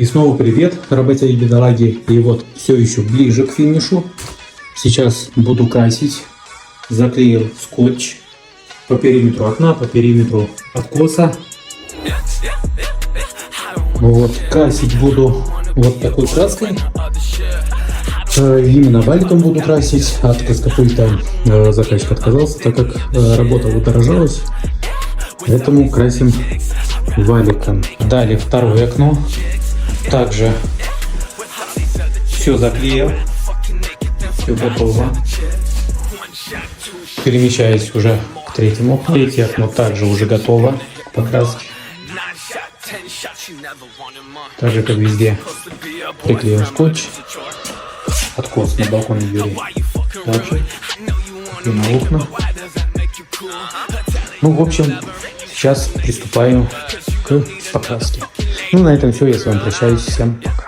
И снова привет, работяги бедолаги. И вот все еще ближе к финишу. Сейчас буду красить. Заклеил скотч по периметру окна, по периметру откоса. Вот, красить буду вот такой краской. Именно валиком буду красить. От каскопульта заказчик отказался, так как работа удорожалась. Поэтому красим валиком. Далее второе окно. Также все заклеил. Все готово. Перемещаюсь уже к третьему окну. Третье окно также уже готово к покраске. Так же, как везде, приклеил скотч. Откос на балконе двери. Также и на окна. Ну, в общем, сейчас приступаю к покраске. Ну, на этом все. Я с вами прощаюсь. Всем пока.